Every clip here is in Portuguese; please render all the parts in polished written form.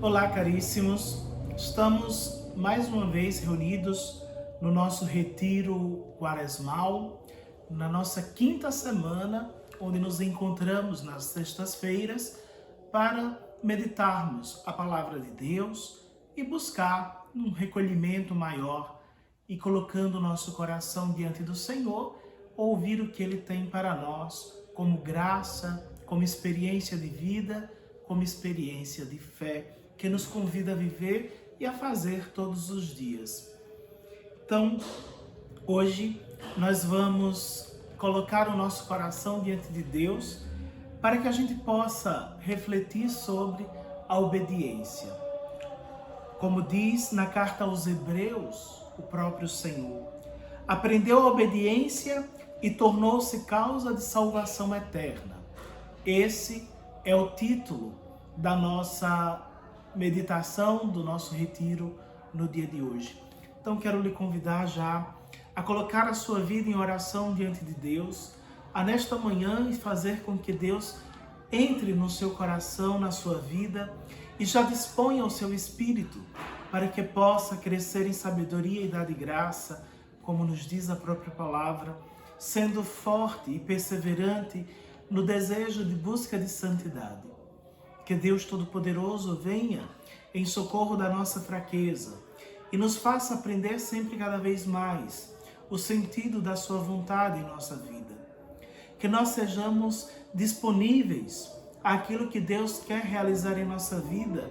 Olá, caríssimos! Estamos mais uma vez reunidos no nosso retiro quaresmal, na nossa quinta semana, onde nos encontramos nas sextas-feiras para meditarmos a palavra de Deus e buscar um recolhimento maior e colocando o nosso coração diante do Senhor, ouvir o que Ele tem para nós como graça, como experiência de vida, como experiência de fé, que nos convida a viver e a fazer todos os dias. Então, hoje nós vamos colocar o nosso coração diante de Deus para que a gente possa refletir sobre a obediência. Como diz na carta aos Hebreus, o próprio Senhor, aprendeu a obediência e tornou-se causa de salvação eterna. Esse é o título da nossa meditação, do nosso retiro no dia de hoje. Então quero lhe convidar já a colocar a sua vida em oração diante de Deus, a nesta manhã e fazer com que Deus entre no seu coração, na sua vida e já disponha o seu espírito para que possa crescer em sabedoria e dar de graça, como nos diz a própria palavra, sendo forte e perseverante no desejo de busca de santidade. Que Deus Todo-Poderoso venha em socorro da nossa fraqueza e nos faça aprender sempre cada vez mais o sentido da sua vontade em nossa vida. Que nós sejamos disponíveis àquilo que Deus quer realizar em nossa vida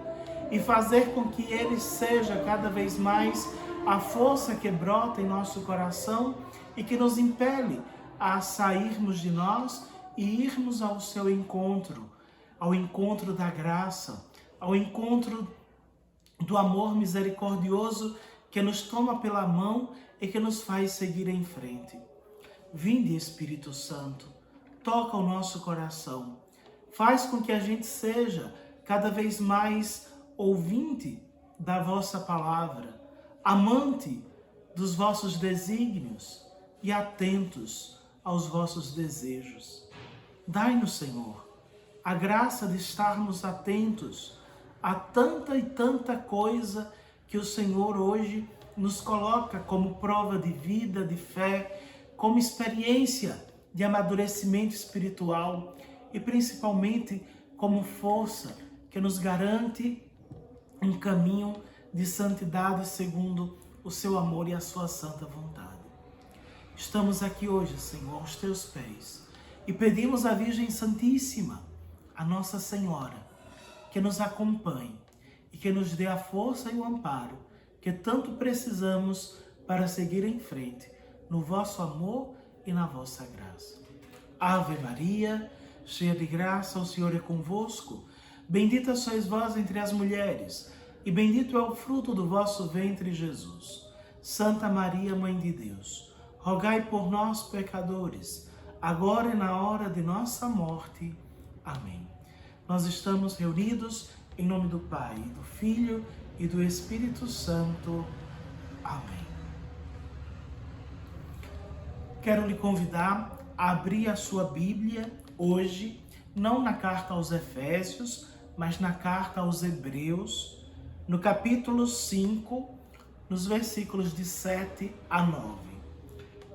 e fazer com que Ele seja cada vez mais a força que brota em nosso coração e que nos impele a sairmos de nós e irmos ao seu encontro, ao encontro da graça, ao encontro do amor misericordioso que nos toma pela mão e que nos faz seguir em frente. Vinde, Espírito Santo, toca o nosso coração, faz com que a gente seja cada vez mais ouvinte da vossa palavra, amante dos vossos desígnios e atentos aos vossos desejos. Dai-nos, Senhor, a graça de estarmos atentos a tanta e tanta coisa que o Senhor hoje nos coloca como prova de vida, de fé, como experiência de amadurecimento espiritual e principalmente como força que nos garante um caminho de santidade segundo o seu amor e a sua santa vontade. Estamos aqui hoje, Senhor, aos teus pés e pedimos à Virgem Santíssima, a Nossa Senhora, que nos acompanhe e que nos dê a força e o amparo que tanto precisamos para seguir em frente no vosso amor e na vossa graça. Ave Maria, cheia de graça, o Senhor é convosco. Bendita sois vós entre as mulheres, e bendito é o fruto do vosso ventre, Jesus. Santa Maria, Mãe de Deus, rogai por nós, pecadores, agora e na hora de nossa morte. Amém. Nós estamos reunidos em nome do Pai, do Filho e do Espírito Santo. Amém. Quero lhe convidar a abrir a sua Bíblia hoje, não na carta aos Efésios, mas na carta aos Hebreus, no capítulo 5, nos versículos de 7 a 9.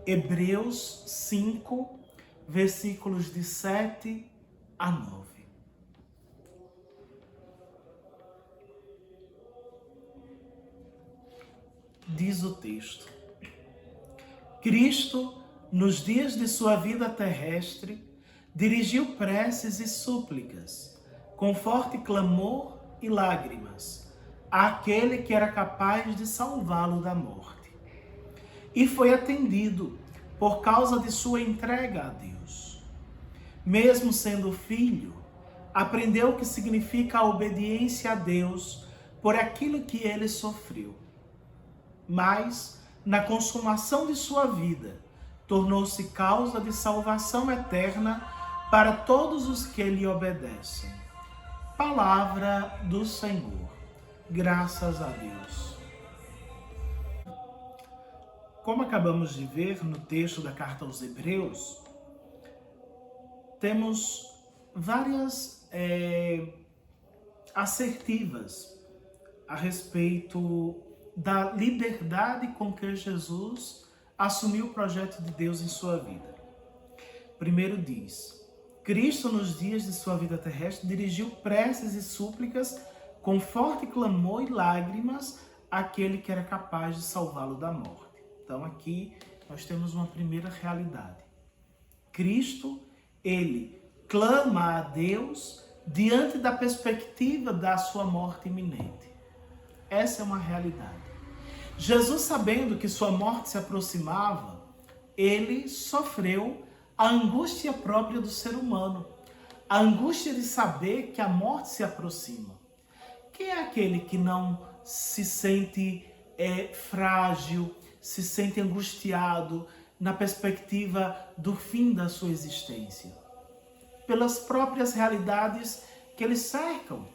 Hebreus 5, versículos de 7 a 9. Diz o texto: Cristo, nos dias de sua vida terrestre, dirigiu preces e súplicas, com forte clamor e lágrimas, àquele que era capaz de salvá-lo da morte. E foi atendido por causa de sua entrega a Deus. Mesmo sendo filho, aprendeu o que significa a obediência a Deus por aquilo que ele sofreu. Mas, na consumação de sua vida, tornou-se causa de salvação eterna para todos os que lhe obedecem. Palavra do Senhor. Graças a Deus. Como acabamos de ver no texto da carta aos Hebreus, temos várias assertivas a respeito da liberdade com que Jesus assumiu o projeto de Deus em sua vida. Primeiro diz: Cristo, nos dias de sua vida terrestre, dirigiu preces e súplicas com forte clamor e lágrimas àquele que era capaz de salvá-lo da morte. Então aqui nós temos uma primeira realidade. Cristo, ele clama a Deus diante da perspectiva da sua morte iminente. Essa é uma realidade. Jesus, sabendo que sua morte se aproximava, ele sofreu a angústia própria do ser humano, a angústia de saber que a morte se aproxima. Quem é aquele que não se sente frágil, se sente angustiado na perspectiva do fim da sua existência? Pelas próprias realidades que eles cercam,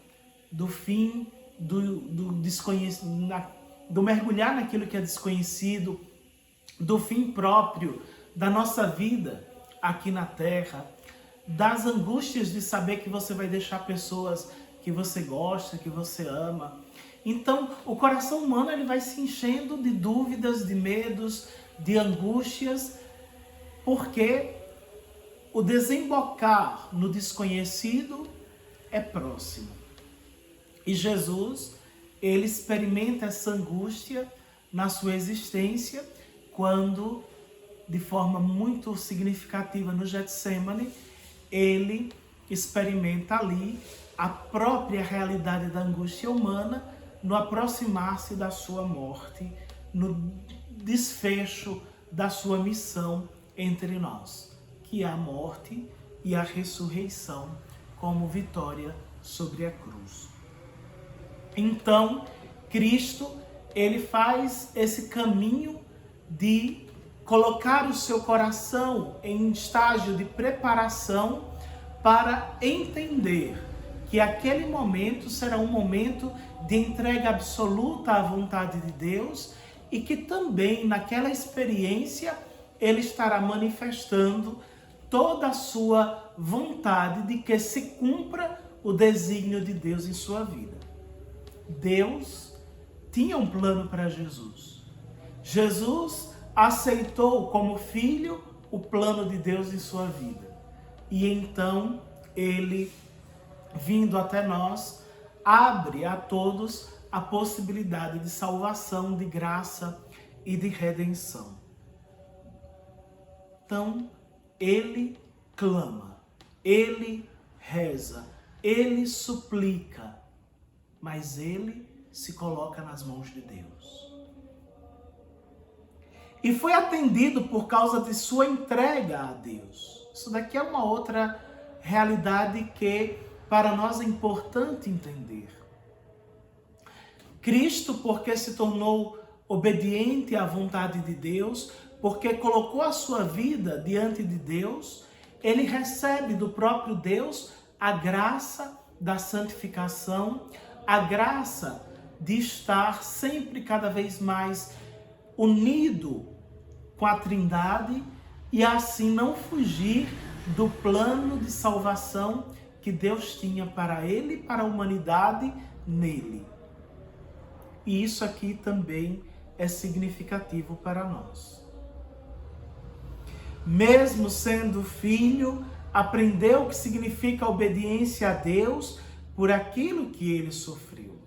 do fim, do desconhecido, do mergulhar naquilo que é desconhecido, do fim próprio da nossa vida aqui na Terra, das angústias de saber que você vai deixar pessoas que você gosta, que você ama. Então, o coração humano ele vai se enchendo de dúvidas, de medos, de angústias, porque o desembocar no desconhecido é próximo. E Jesus, ele experimenta essa angústia na sua existência quando, de forma muito significativa no Getsêmani, ele experimenta ali a própria realidade da angústia humana no aproximar-se da sua morte, no desfecho da sua missão entre nós, que é a morte e a ressurreição como vitória sobre a cruz. Então, Cristo, ele faz esse caminho de colocar o seu coração em estágio de preparação para entender que aquele momento será um momento de entrega absoluta à vontade de Deus e que também naquela experiência ele estará manifestando toda a sua vontade de que se cumpra o desígnio de Deus em sua vida. Deus tinha um plano para Jesus. Jesus aceitou como filho o plano de Deus em sua vida. E então ele, vindo até nós, abre a todos a possibilidade de salvação, de graça e de redenção. Então, ele clama, ele reza, ele suplica, mas ele se coloca nas mãos de Deus. E foi atendido por causa de sua entrega a Deus. Isso daqui é uma outra realidade que para nós é importante entender. Cristo, porque se tornou obediente à vontade de Deus, porque colocou a sua vida diante de Deus, ele recebe do próprio Deus a graça da santificação, a graça de estar sempre cada vez mais unido com a Trindade e assim não fugir do plano de salvação que Deus tinha para ele e para a humanidade nele. E isso aqui também é significativo para nós. Mesmo sendo filho, aprendeu o que significa obediência a Deus por aquilo que ele sofreu.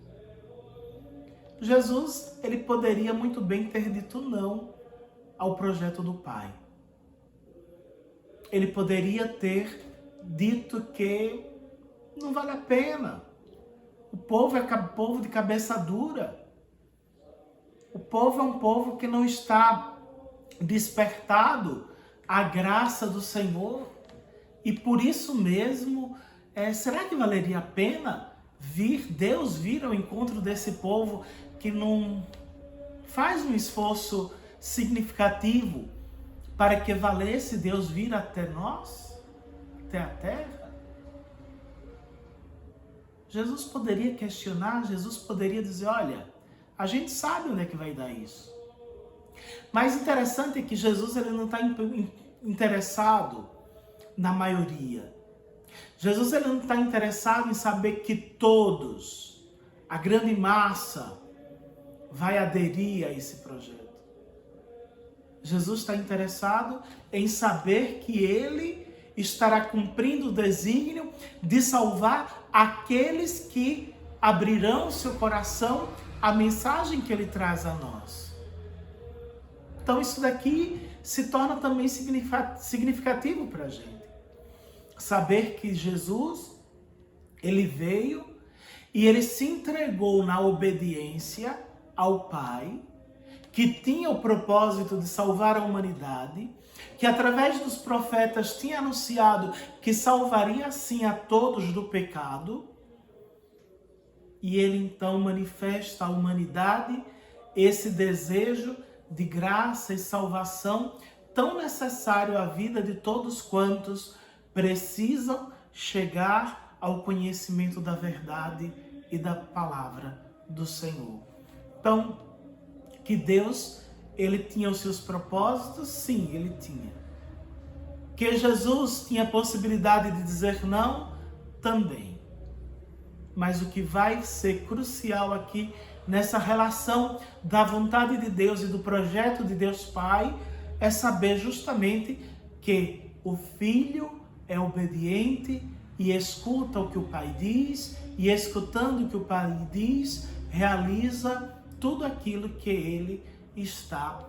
Jesus, ele poderia muito bem ter dito não ao projeto do Pai. Ele poderia ter dito que não vale a pena. O povo é povo de cabeça dura. O povo é um povo que não está despertado à graça do Senhor. E por isso mesmo, será que valeria a pena Deus vir ao encontro desse povo que não faz um esforço significativo para que valesse Deus vir até nós, até a terra? Jesus poderia questionar, Jesus poderia dizer, olha, a gente sabe onde é que vai dar isso. Mas interessante é que Jesus ele não está interessado na maioria. Jesus ele não está interessado em saber que todos a grande massa vai aderir a esse projeto. Jesus está interessado em saber que ele estará cumprindo o desígnio de salvar aqueles que abrirão seu coração à mensagem que ele traz a nós. Então isso daqui se torna também significativo para a gente. Saber que Jesus, ele veio e ele se entregou na obediência ao Pai, que tinha o propósito de salvar a humanidade, que através dos profetas tinha anunciado que salvaria sim a todos do pecado, e ele então manifesta à humanidade esse desejo de graça e salvação tão necessário à vida de todos quantos precisam chegar ao conhecimento da verdade e da palavra do Senhor. Então, que Deus, ele tinha os seus propósitos? Sim, ele tinha. Que Jesus tinha a possibilidade de dizer não? Também. Mas o que vai ser crucial aqui nessa relação da vontade de Deus e do projeto de Deus Pai é saber justamente que o Filho é obediente e escuta o que o Pai diz, e escutando o que o Pai diz, realiza tudo aquilo que ele está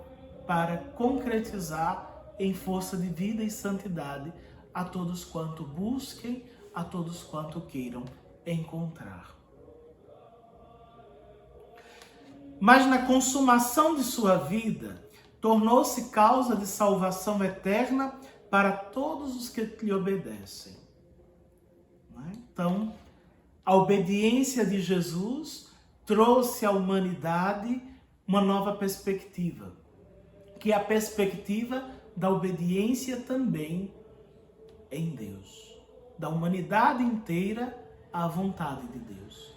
para concretizar em força de vida e santidade a todos quanto busquem, a todos quanto queiram encontrar. Mas na consumação de sua vida, tornou-se causa de salvação eterna para todos os que lhe obedecem. Então, a obediência de Jesus trouxe à humanidade uma nova perspectiva, que é a perspectiva da obediência também em Deus, da humanidade inteira à vontade de Deus.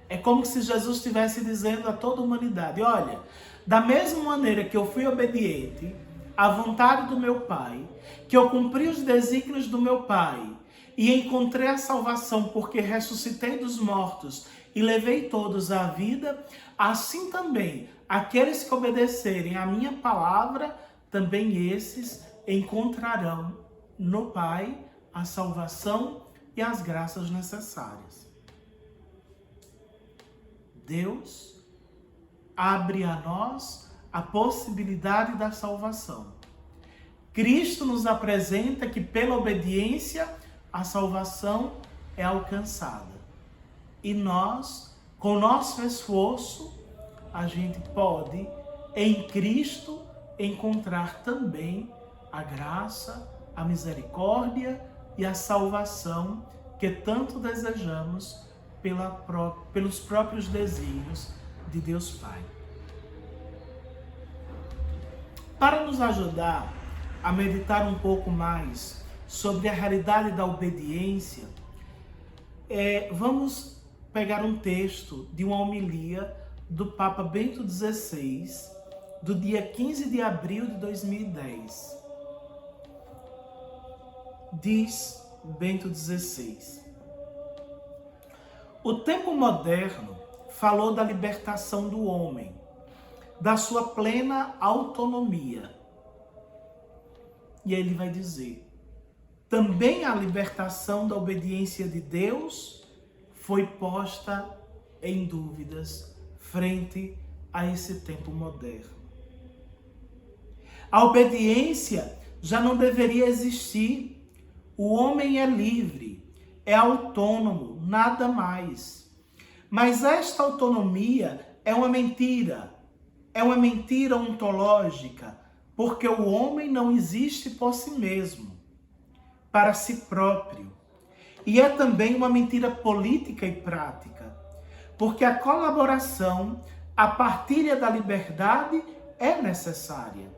É como se Jesus estivesse dizendo a toda a humanidade: olha, da mesma maneira que eu fui obediente à vontade do meu Pai, que eu cumpri os desígnios do meu Pai e encontrei a salvação porque ressuscitei dos mortos e levei todos à vida, assim também aqueles que obedecerem à minha palavra, também esses encontrarão no Pai a salvação e as graças necessárias. Deus abre a nós a possibilidade da salvação. Cristo nos apresenta que pela obediência a salvação é alcançada. E nós, com nosso esforço, a gente pode, em Cristo, encontrar também a graça, a misericórdia e a salvação que tanto desejamos pelos próprios desígnios de Deus Pai. Para nos ajudar a meditar um pouco mais sobre a realidade da obediência, vamos pegar um texto de uma homilia do Papa Bento XVI, do dia 15 de abril de 2010. Diz Bento XVI: o tempo moderno falou da libertação do homem, da sua plena autonomia. E aí ele vai dizer: também a libertação da obediência de Deus foi posta em dúvidas frente a esse tempo moderno. A obediência já não deveria existir. O homem é livre, é autônomo, nada mais. Mas esta autonomia é uma mentira ontológica, porque o homem não existe por si mesmo, para si próprio. E é também uma mentira política e prática, porque a colaboração, a partilha da liberdade é necessária.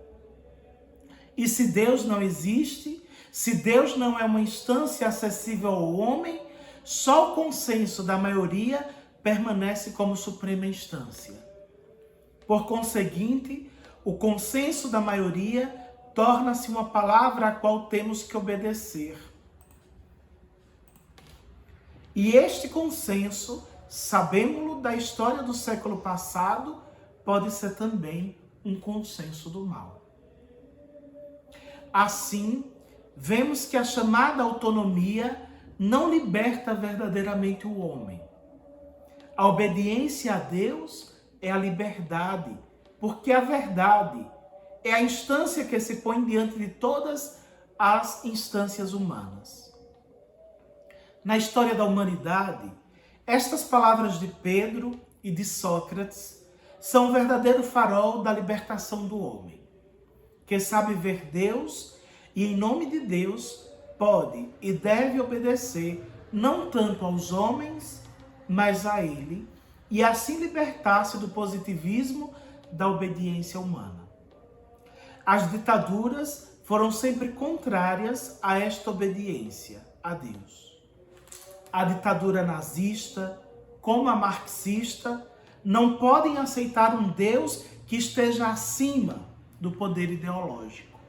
E se Deus não existe, se Deus não é uma instância acessível ao homem, só o consenso da maioria permanece como suprema instância. Por conseguinte, o consenso da maioria torna-se uma palavra a qual temos que obedecer. E este consenso sabemos-lo da história do século passado, pode ser também um consenso do mal. Assim, vemos que a chamada autonomia não liberta verdadeiramente o homem. A obediência a Deus é a liberdade, porque a verdade é a instância que se põe diante de todas as instâncias humanas. Na história da humanidade, estas palavras de Pedro e de Sócrates são o verdadeiro farol da libertação do homem, que sabe ver Deus e, em nome de Deus, pode e deve obedecer não tanto aos homens, mas a Ele, e assim libertar-se do positivismo da obediência humana. As ditaduras foram sempre contrárias a esta obediência a Deus. A ditadura nazista, como a marxista, não podem aceitar um Deus que esteja acima do poder ideológico.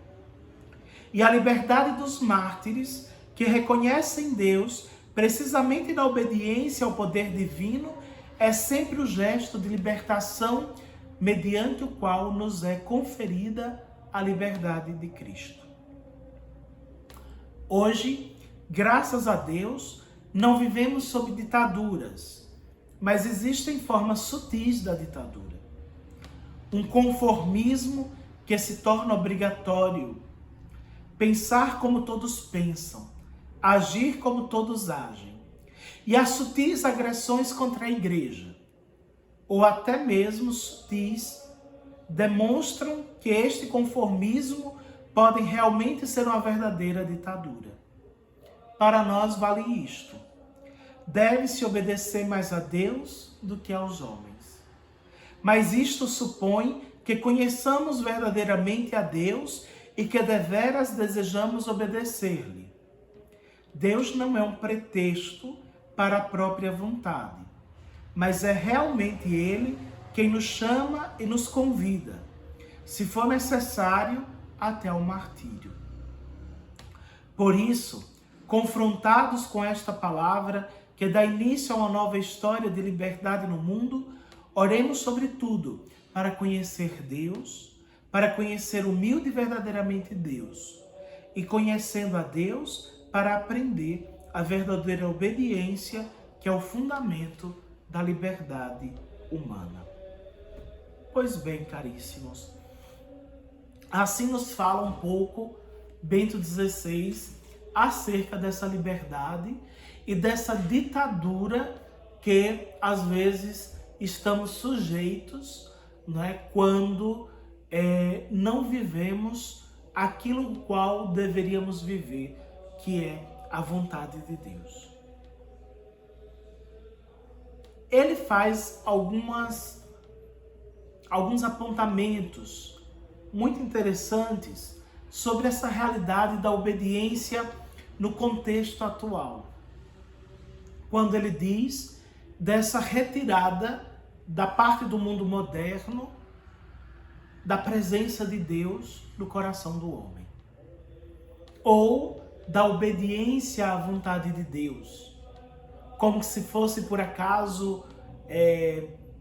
E a liberdade dos mártires, que reconhecem Deus precisamente na obediência ao poder divino, é sempre o gesto de libertação mediante o qual nos é conferida a liberdade de Cristo. Hoje, graças a Deus, não vivemos sob ditaduras, mas existem formas sutis da ditadura. Um conformismo que se torna obrigatório, pensar como todos pensam, agir como todos agem, e as sutis agressões contra a igreja, ou até mesmo sutis, demonstram que este conformismo pode realmente ser uma verdadeira ditadura. Para nós vale isto: deve-se obedecer mais a Deus do que aos homens. Mas isto supõe que conheçamos verdadeiramente a Deus e que deveras desejamos obedecer-lhe. Deus não é um pretexto para a própria vontade, mas é realmente Ele quem nos chama e nos convida, se for necessário, até ao martírio. Por isso, confrontados com esta palavra que dá início a uma nova história de liberdade no mundo, oremos sobretudo para conhecer Deus, para conhecer humilde e verdadeiramente Deus, e conhecendo a Deus, para aprender a verdadeira obediência, que é o fundamento da liberdade humana. Pois bem, caríssimos, assim nos fala um pouco Bento XVI acerca dessa liberdade e dessa ditadura que às vezes estamos sujeitos, quando não vivemos aquilo qual deveríamos viver, que é a vontade de Deus. Ele faz alguns apontamentos muito interessantes sobre essa realidade da obediência no contexto atual. Quando ele diz dessa retirada da parte do mundo moderno da presença de Deus no coração do homem, ou da obediência à vontade de Deus, como se fosse por acaso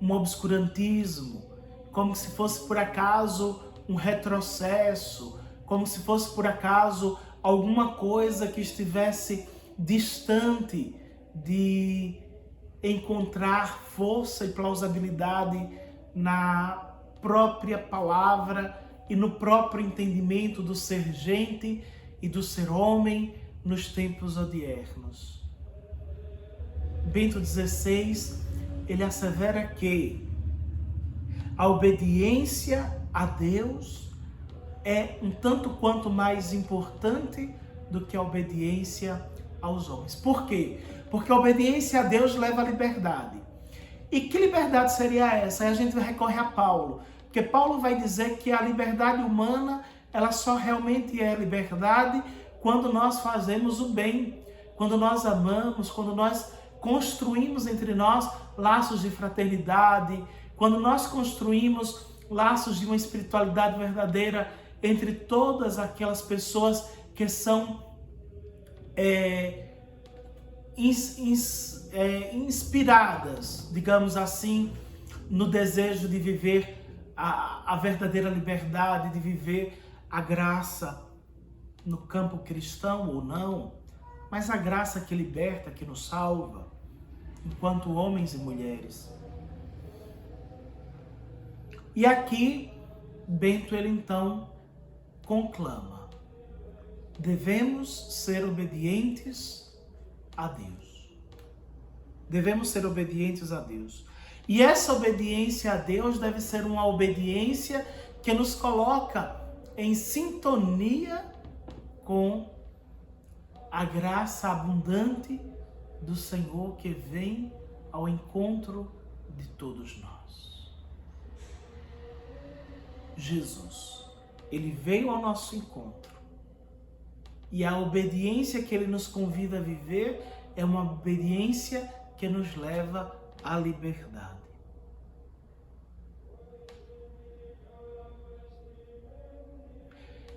um obscurantismo, como se fosse por acaso um retrocesso, como se fosse por acaso alguma coisa que estivesse distante de encontrar força e plausibilidade na própria palavra e no próprio entendimento do ser gente e do ser homem nos tempos odiernos. Bento XVI, ele assevera que a obediência a Deus é um tanto quanto mais importante do que a obediência aos homens. Por quê? Porque a obediência a Deus leva à liberdade. E que liberdade seria essa? Aí a gente recorre a Paulo, porque Paulo vai dizer que a liberdade humana, ela só realmente é liberdade quando nós fazemos o bem, quando nós amamos, quando nós construímos entre nós laços de fraternidade, quando nós construímos laços de uma espiritualidade verdadeira entre todas aquelas pessoas que são inspiradas, digamos assim, no desejo de viver a verdadeira liberdade, de viver a graça no campo cristão ou não, mas a graça que liberta, que nos salva, enquanto homens e mulheres. E aqui, Bento, ele então conclama: devemos ser obedientes a Deus. Devemos ser obedientes a Deus. E essa obediência a Deus deve ser uma obediência que nos coloca em sintonia com a graça abundante do Senhor que vem ao encontro de todos nós. Jesus, ele veio ao nosso encontro. E a obediência que ele nos convida a viver é uma obediência que nos leva à liberdade.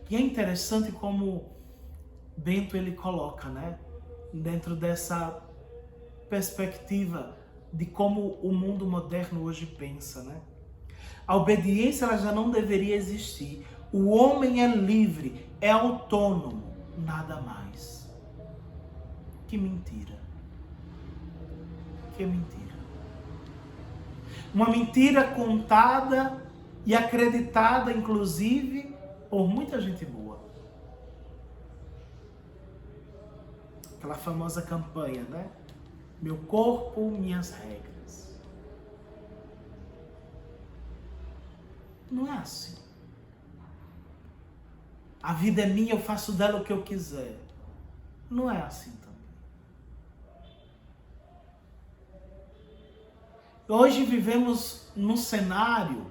E é interessante como Bento ele coloca, né, dentro dessa perspectiva de como o mundo moderno hoje pensa, né? A obediência ela já não deveria existir. O homem é livre, é autônomo, nada mais. Que mentira. Que mentira. Uma mentira contada e acreditada, inclusive, por muita gente boa. Aquela famosa campanha, né? Meu corpo, minhas regras. Não é assim. A vida é minha, eu faço dela o que eu quiser. Não é assim também. Hoje vivemos num cenário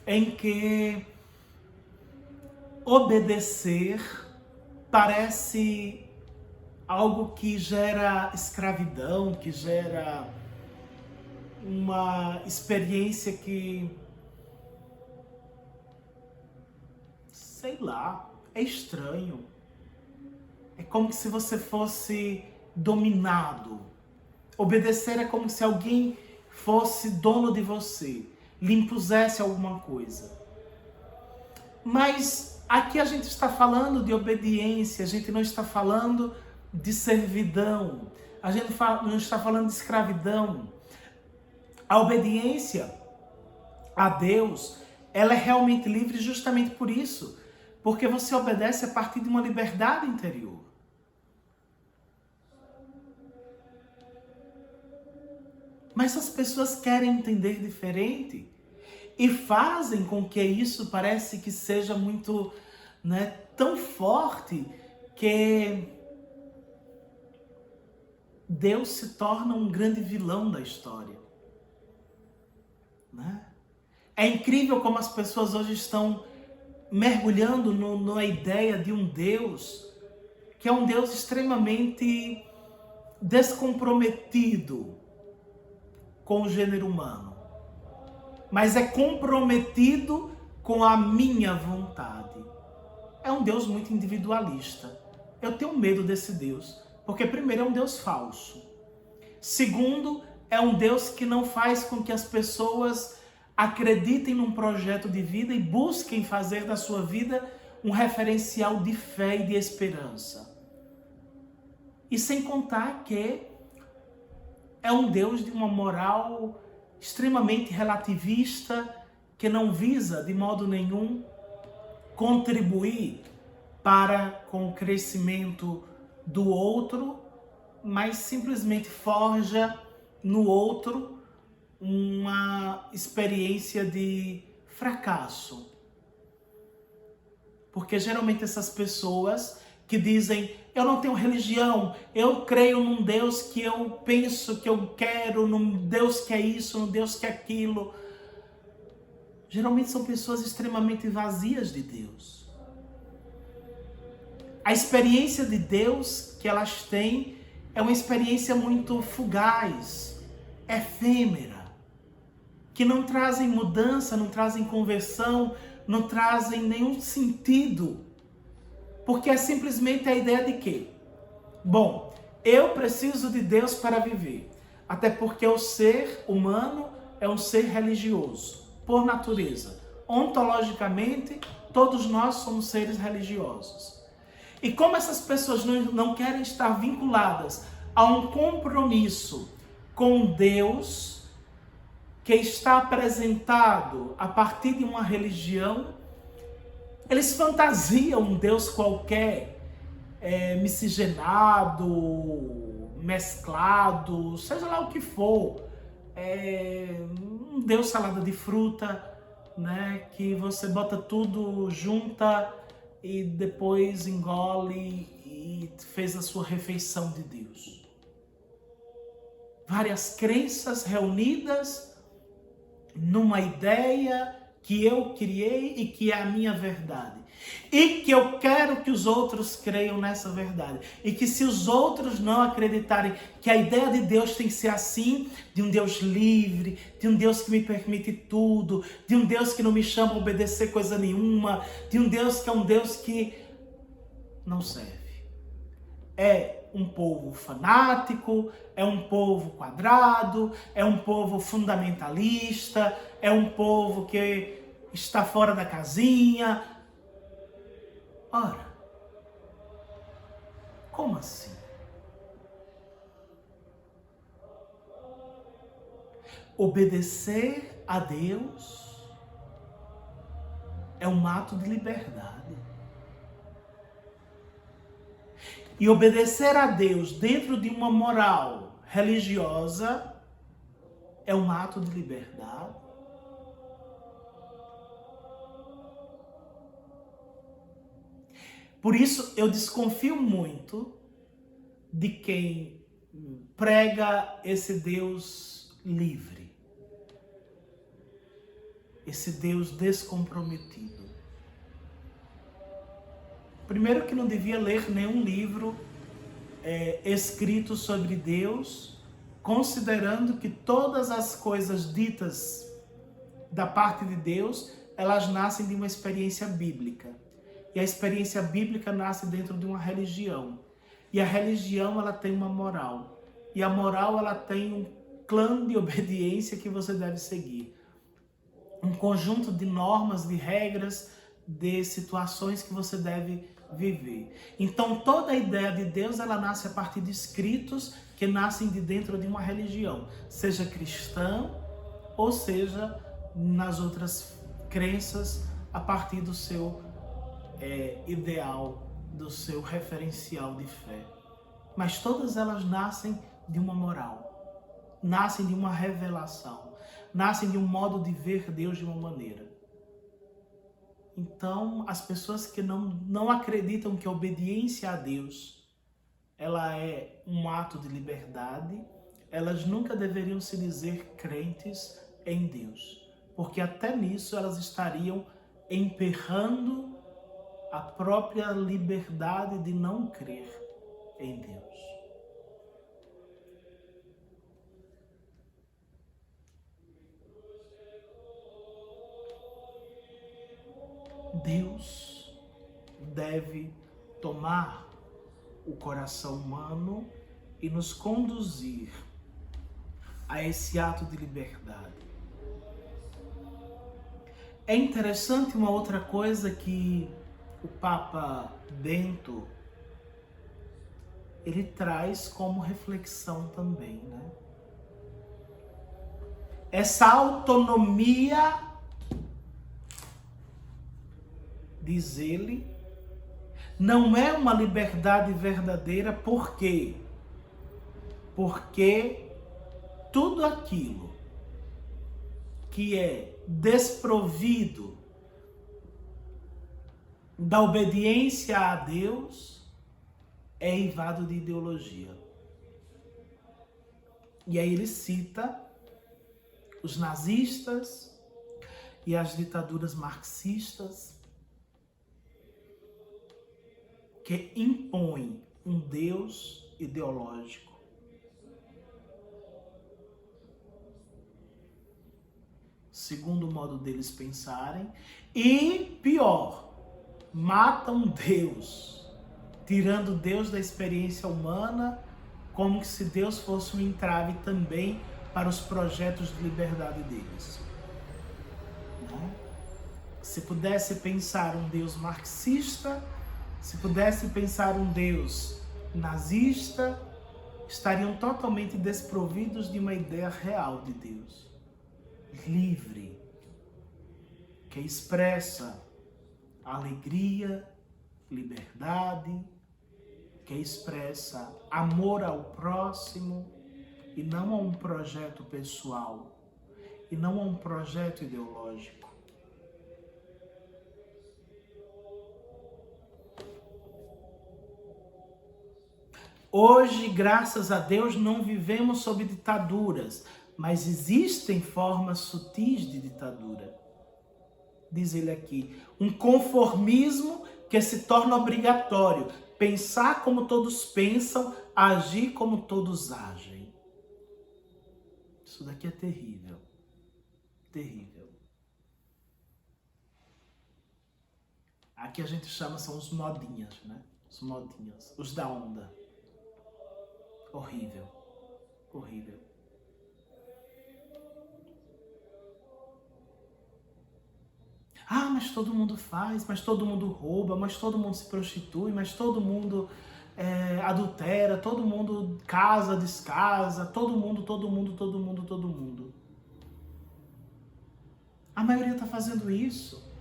em que obedecer parece algo que gera escravidão, que gera uma experiência que, sei lá, é estranho. É como se você fosse dominado. Obedecer é como se alguém fosse dono de você, lhe impusesse alguma coisa. Mas aqui a gente está falando de obediência, a gente não está falando de servidão, a gente não está falando de escravidão. A obediência a Deus, ela é realmente livre justamente por isso, porque você obedece a partir de uma liberdade interior. Mas as pessoas querem entender diferente e fazem com que isso parece que seja muito, né, tão forte que Deus se torna um grande vilão da história. Né? É incrível como as pessoas hoje estão mergulhando na ideia de um Deus que é um Deus extremamente descomprometido com o gênero humano, mas é comprometido com a minha vontade. É um Deus muito individualista. Eu tenho medo desse Deus, porque primeiro é um Deus falso. Segundo, é um Deus que não faz com que as pessoas acreditem num projeto de vida e busquem fazer da sua vida um referencial de fé e de esperança. E sem contar que é um Deus de uma moral extremamente relativista, que não visa de modo nenhum contribuir com o crescimento do outro, mas simplesmente forja no outro uma experiência de fracasso. Porque geralmente essas pessoas que dizem: eu não tenho religião, eu creio num Deus que eu penso, que eu quero, num Deus que é isso, num Deus que é aquilo. Geralmente são pessoas extremamente vazias de Deus. A experiência de Deus que elas têm é uma experiência muito fugaz, efêmera, que não trazem mudança, não trazem conversão, não trazem nenhum sentido. Porque é simplesmente a ideia de quê? Bom, Eu preciso de Deus para viver. Até porque o ser humano é um ser religioso, por natureza. Ontologicamente, todos nós somos seres religiosos. E como essas pessoas não querem estar vinculadas a um compromisso com Deus, que está apresentado a partir de uma religião, eles fantasiam um Deus qualquer, miscigenado, mesclado, seja lá o que for. Um Deus salada de fruta, né, que você bota tudo junta e depois engole e fez a sua refeição de Deus. Várias crenças reunidas numa ideia que eu criei e que é a minha verdade. E que eu quero que os outros creiam nessa verdade. E que se os outros não acreditarem que a ideia de Deus tem que ser assim, de um Deus livre, de um Deus que me permite tudo, de um Deus que não me chama a obedecer coisa nenhuma, de um Deus que é um Deus que não serve. É um povo fanático, é um povo quadrado, é um povo fundamentalista, é um povo que está fora da casinha. Ora, como assim? Obedecer a Deus é um ato de liberdade. E obedecer a Deus dentro de uma moral religiosa é um ato de liberdade. Por isso eu desconfio muito de quem prega esse Deus livre, esse Deus descomprometido. Primeiro que não devia ler nenhum livro escrito sobre Deus, considerando que todas as coisas ditas da parte de Deus, elas nascem de uma experiência bíblica. E a experiência bíblica nasce dentro de uma religião. E a religião, ela tem uma moral. E a moral, ela tem um clã de obediência que você deve seguir. Um conjunto de normas, de regras, de situações que você deve viver. Então, toda a ideia de Deus, ela nasce a partir de escritos que nascem de dentro de uma religião. Seja cristã, ou seja, nas outras crenças, a partir do seu ideal, do seu referencial de fé. Mas todas elas nascem de uma moral, nascem de uma revelação, nascem de um modo de ver Deus de uma maneira. Então, as pessoas que não acreditam que a obediência a Deus ela é um ato de liberdade, elas nunca deveriam se dizer crentes em Deus, porque até nisso elas estariam emperrando a própria liberdade de não crer em Deus. Deus deve tomar o coração humano e nos conduzir a esse ato de liberdade. É interessante uma outra coisa que o Papa Bento, ele traz como reflexão também, né? Essa autonomia, diz ele, não é uma liberdade verdadeira. Por quê? Porque tudo aquilo que é desprovido da obediência a Deus é eivado de ideologia. E aí ele cita os nazistas e as ditaduras marxistas que impõem um Deus ideológico. Segundo o modo deles pensarem, e pior, matam Deus, tirando Deus da experiência humana como se Deus fosse um entrave também para os projetos de liberdade deles. Né? Se pudesse pensar um Deus marxista, se pudesse pensar um Deus nazista, estariam totalmente desprovidos de uma ideia real de Deus. Livre, que expressa alegria, liberdade, que expressa amor ao próximo e não a um projeto pessoal, e não a um projeto ideológico. Hoje, graças a Deus, não vivemos sob ditaduras, mas existem formas sutis de ditadura. Diz ele aqui, um conformismo que se torna obrigatório, pensar como todos pensam, agir como todos agem. Isso daqui é terrível, terrível. Aqui a gente chama, são os modinhas, né? Os modinhas, os da onda. Horrível, horrível. Ah, mas todo mundo faz, mas todo mundo rouba, mas todo mundo se prostitui, mas todo mundo adultera, todo mundo casa, descasa, todo mundo. A maioria está fazendo isso.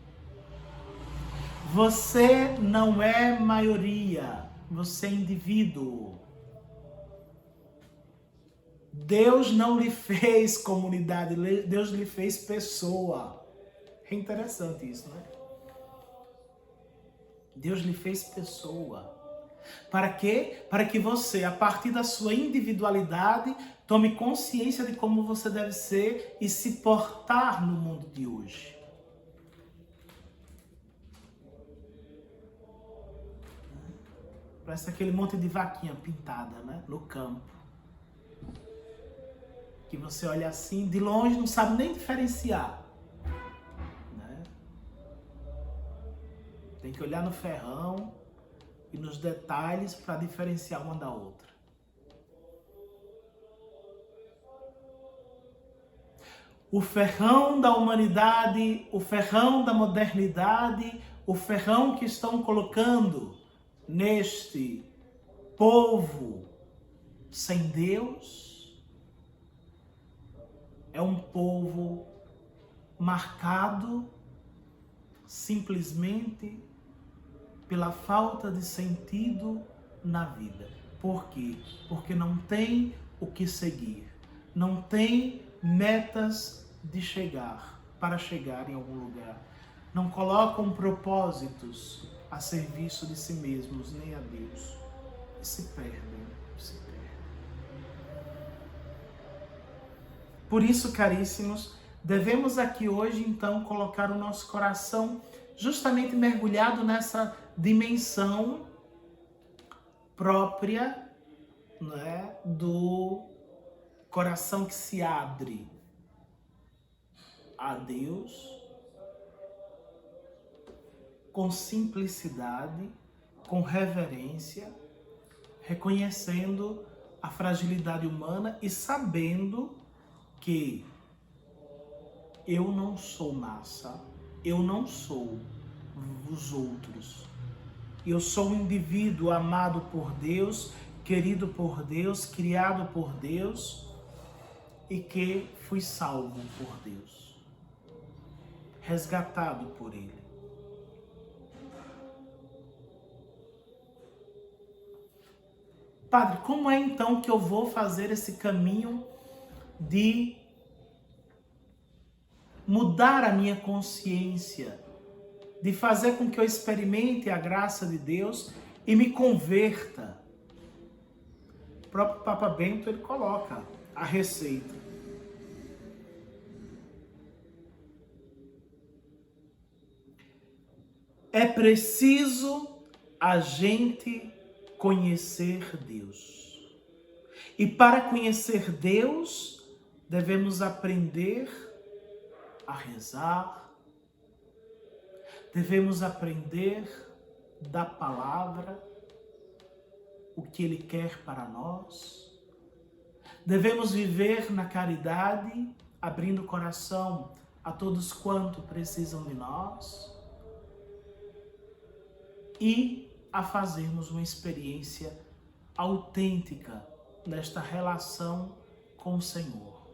Você não é maioria, você é indivíduo. Deus não lhe fez comunidade, Deus lhe fez pessoa. É interessante isso, né? Deus lhe fez pessoa. Para quê? Para que você, a partir da sua individualidade, tome consciência de como você deve ser e se portar no mundo de hoje. Parece aquele monte de vaquinha pintada, né? No campo. Que você olha assim, de longe não sabe nem diferenciar. Né? Tem que olhar no ferrão e nos detalhes para diferenciar uma da outra. O ferrão da humanidade, o ferrão da modernidade, o ferrão que estão colocando neste povo sem Deus, é um povo marcado simplesmente pela falta de sentido na vida. Por quê? Porque não tem o que seguir, não tem metas de chegar, para chegar em algum lugar. Não colocam propósitos a serviço de si mesmos, nem a Deus. E se perdem. Por isso, caríssimos, devemos aqui hoje, então, colocar o nosso coração justamente mergulhado nessa dimensão própria, né, do coração que se abre a Deus com simplicidade, com reverência, reconhecendo a fragilidade humana e sabendo que eu não sou massa, eu não sou os outros. Eu sou um indivíduo amado por Deus, querido por Deus, criado por Deus e que fui salvo por Deus, resgatado por Ele. Padre, como é então que eu vou fazer esse caminho de mudar a minha consciência, de fazer com que eu experimente a graça de Deus e me converta? O próprio Papa Bento, ele coloca a receita. É preciso a gente conhecer Deus. E para conhecer Deus, devemos aprender a rezar, devemos aprender da palavra, o que Ele quer para nós. Devemos viver na caridade, abrindo o coração a todos quanto precisam de nós e a fazermos uma experiência autêntica nesta relação com o Senhor,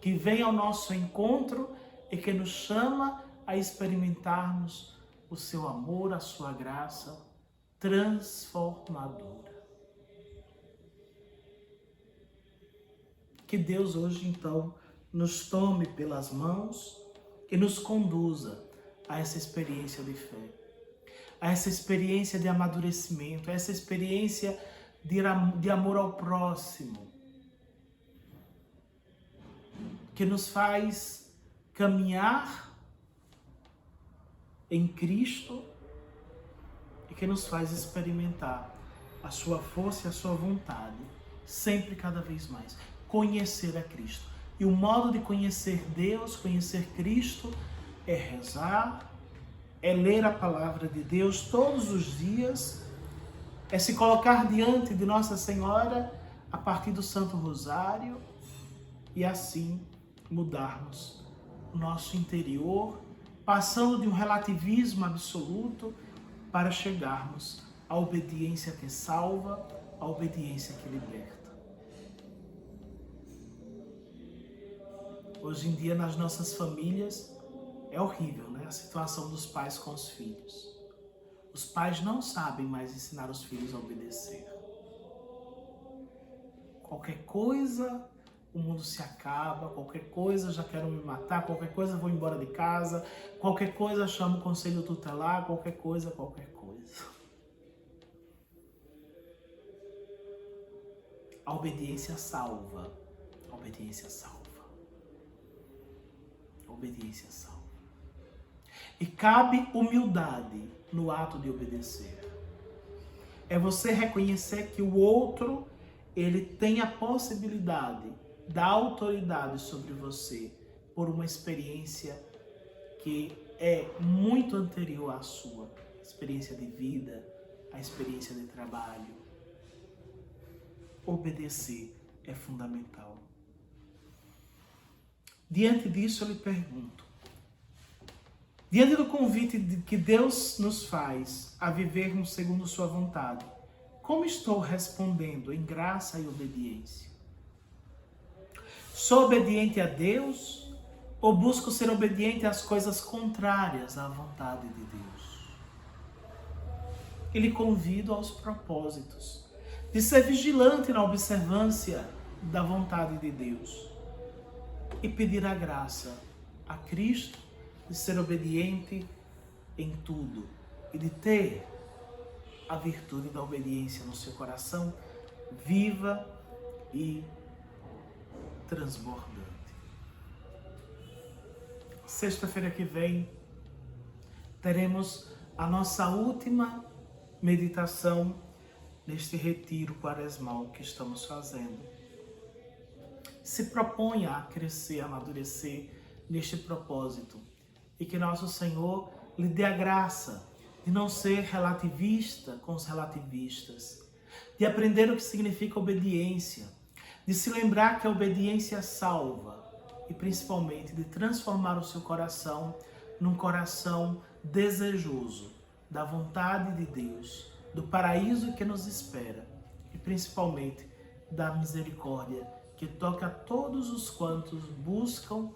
que vem ao nosso encontro e que nos chama a experimentarmos o seu amor, a sua graça transformadora. Que Deus hoje, então, nos tome pelas mãos e nos conduza a essa experiência de fé, a essa experiência de amadurecimento, a essa experiência de amor ao próximo, que nos faz caminhar em Cristo e que nos faz experimentar a sua força e a sua vontade, sempre e cada vez mais. Conhecer a Cristo. E o modo de conhecer Deus, conhecer Cristo, é rezar, é ler a palavra de Deus todos os dias, é se colocar diante de Nossa Senhora a partir do Santo Rosário e assim mudarmos o nosso interior, passando de um relativismo absoluto para chegarmos à obediência que salva, à obediência que liberta. Hoje em dia, nas nossas famílias, é horrível, né? A situação dos pais com os filhos. Os pais não sabem mais ensinar os filhos a obedecer. Qualquer coisa, o mundo se acaba, qualquer coisa, já quero me matar, qualquer coisa, vou embora de casa, qualquer coisa, chamo o conselho tutelar, qualquer coisa, qualquer coisa. A obediência salva. A obediência salva. A obediência salva. E cabe humildade no ato de obedecer. É você reconhecer que o outro, ele tem a possibilidade da autoridade sobre você por uma experiência que é muito anterior à sua. Experiência de vida, a experiência de trabalho. Obedecer é fundamental. Diante disso, eu lhe pergunto, diante do convite que Deus nos faz a vivermos segundo sua vontade, como estou respondendo em graça e obediência? Sou obediente a Deus ou busco ser obediente às coisas contrárias à vontade de Deus? E lhe convido aos propósitos de ser vigilante na observância da vontade de Deus e pedir a graça a Cristo de ser obediente em tudo e de ter a virtude da obediência no seu coração viva e transbordante. Sexta-feira que vem teremos a nossa última meditação neste retiro quaresmal que estamos fazendo. Se proponha a crescer, a amadurecer neste propósito e que nosso Senhor lhe dê a graça de não ser relativista com os relativistas, de aprender o que significa obediência, de se lembrar que a obediência salva e principalmente de transformar o seu coração num coração desejoso da vontade de Deus, do paraíso que nos espera e principalmente da misericórdia que toca a todos os quantos buscam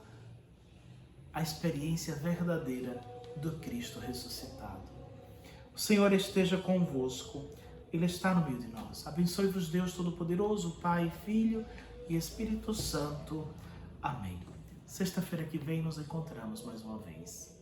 a experiência verdadeira do Cristo ressuscitado. O Senhor esteja convosco, Ele está no meio de nós. Abençoe-vos Deus Todo-Poderoso, Pai, Filho e Espírito Santo. Amém. Sexta-feira que vem nos encontramos mais uma vez.